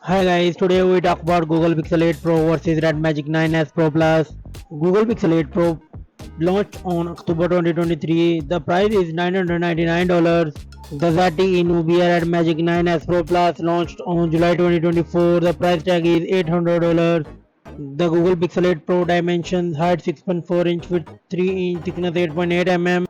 Hi guys, today we talk about Google Pixel 8 Pro versus Red Magic 9s Pro Plus. Google Pixel 8 Pro launched on October 2023. The price is $999. The ZTE Nubia Red Magic 9s Pro Plus launched on July 2024. The price tag is $800. The Google Pixel 8 Pro dimensions: height 6.4 inch, width 3 inch, thickness 8.8 mm.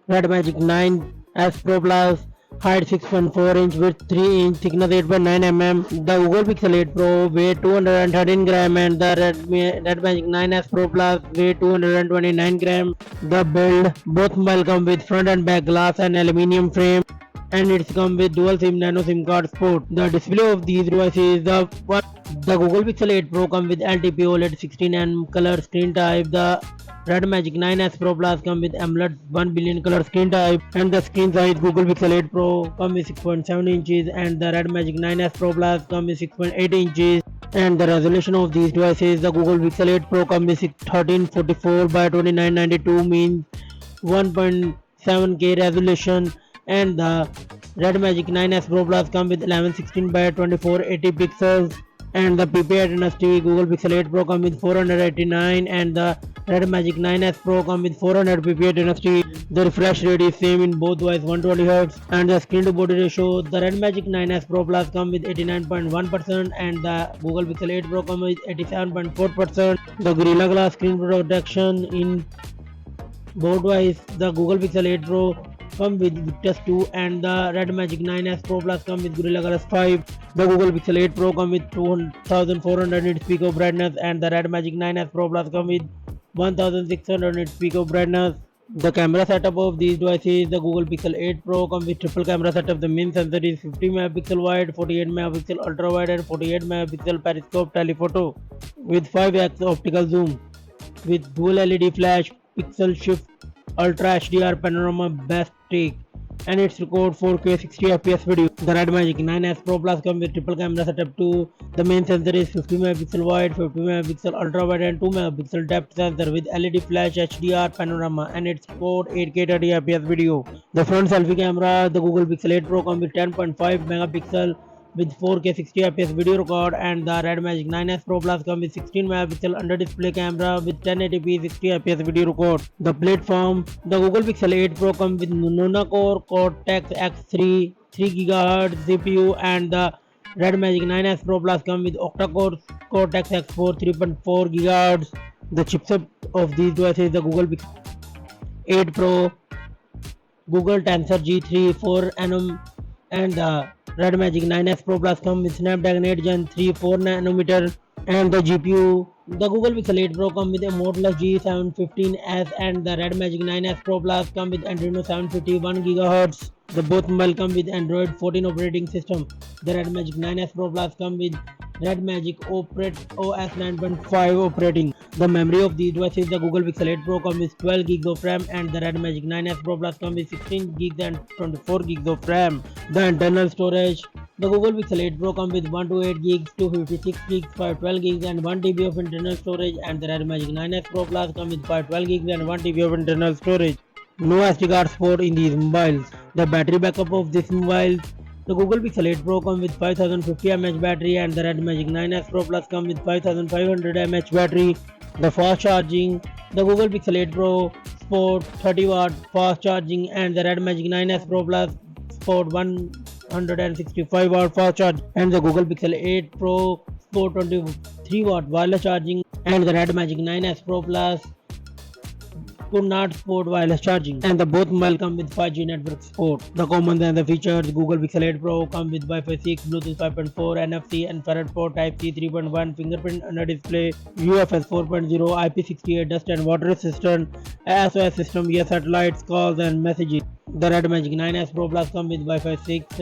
Red Magic 9s Pro Plus, height 6.4 inch, width 3 inch, thickness 8.9 mm. The Google Pixel 8 Pro weight 213 gram and the Red Magic 9s Pro Plus weight 229 gram. The build: both mobile come with front and back glass and aluminium frame, and it's come with dual SIM nano SIM card support. The display of these devices is the Google Pixel 8 Pro come with LTP OLED 16nm color screen type. The Red Magic 9s Pro Plus come with AMOLED 1 billion color screen type, and the screen size Google Pixel 8 Pro come with 6.7 inches and the Red Magic 9s Pro Plus come with 6.8 inches. And the resolution of these devices: the Google Pixel 8 Pro come with 1344 by 2992, means 1.7K resolution, and the Red Magic 9s Pro Plus come with 1116 by 2480 pixels. And the PPI Dynasty Google Pixel 8 Pro come with 489 and the Red Magic 9s Pro come with 400 PPI Dynasty. The refresh rate is same in both devices, 120Hz, and the screen to body ratio: the Red Magic 9s Pro Plus come with 89.1% and the Google Pixel 8 Pro come with 87.4%. The Gorilla Glass screen protection in both devices: the Google Pixel 8 Pro come with Victus 2 and the Red Magic 9s Pro Plus come with Gorilla Glass 5. The Google Pixel 8 Pro come with 2400 nits peak of brightness and the Red Magic 9s Pro Plus come with 1600 nits peak of brightness. The camera setup of these devices: the Google Pixel 8 Pro come with triple camera setup. The main sensor is 50 megapixel wide, 48 megapixel ultra wide and 48 megapixel periscope telephoto with 5x optical zoom with dual LED flash, pixel shift, ultra HDR panorama best take, and it's record 4K 60 FPS video. The Red Magic 9s Pro Plus comes with triple camera setup too. The main sensor is 50 megapixel wide, 50 megapixel ultra wide and 2 megapixel depth sensor with LED flash HDR panorama, and it's record 8K 30 FPS video. The front selfie camera: the Google Pixel 8 Pro comes with 10.5 megapixel with 4K 60 FPS video record, and the Red Magic 9s Pro Plus comes with 16 megapixel under display camera with 1080p 60 FPS video record. The platform: the Google Pixel 8 Pro comes with Nona Core Cortex X3 3 GHz CPU, and the Red Magic 9s Pro Plus comes with octa-core Cortex X4 3.4 GHz. The chipset of these devices: the Google Pixel 8 Pro, Google Tensor G3 4nm, and the Red Magic 9s Pro Plus come with Snapdragon 8 Gen 3 4nm. And the GPU: the Google Pixel 8 Pro come with a Modulus G715S and the Red Magic 9s Pro Plus come with Adreno 750 1 GHz. The both mobile come with Android 14 operating system. The Red Magic 9s Pro Plus come with Red Magic OS 9.5 operating. The memory of these devices: the Google Pixel 8 Pro comes with 12 gigs of RAM and the Red Magic 9s Pro Plus comes with 16 gigs and 24 gigs of RAM. The internal storage: the Google Pixel 8 Pro comes with 128 gigs, 256 gigs, 512 gigs and 1 TB of internal storage, and the Red Magic 9s Pro Plus comes with 512 gigs and 1 TB of internal storage. No SD card support in these mobiles. The battery backup of this mobile: the Google Pixel 8 Pro comes with 5050 mAh battery and the Red Magic 9s Pro Plus comes with 5500 mAh battery. The fast charging: the Google Pixel 8 Pro support 30 watt fast charging and the Red Magic 9s Pro Plus support 165 watt fast charge, and the Google Pixel 8 Pro support 23 watt wireless charging, and the Red Magic 9s Pro Plus could not support wireless charging, and the both mobile come with 5G network support. The common and the features: Google Pixel 8 Pro come with Wi-Fi 6, Bluetooth 5.4, NFC, infrared port, Type-C 3.1, fingerprint under display, UFS 4.0, IP68 dust and water resistant, SOS system via satellites, calls and messages. The Red Magic 9s Pro Plus come with Wi-Fi 6,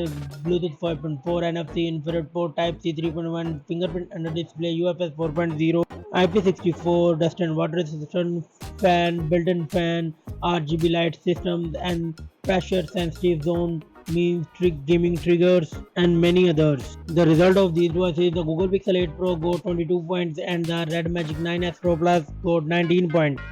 Bluetooth 5.4, NFC, infrared port, Type-C 3.1, fingerprint under display, UFS 4.0, IP64 dust and water resistant, fan, built-in fan, RGB light systems, and pressure sensitive zone means gaming triggers, and many others. The result of these devices: the Google Pixel 8 Pro got 22 points and the Red Magic 9s Pro Plus got 19 points.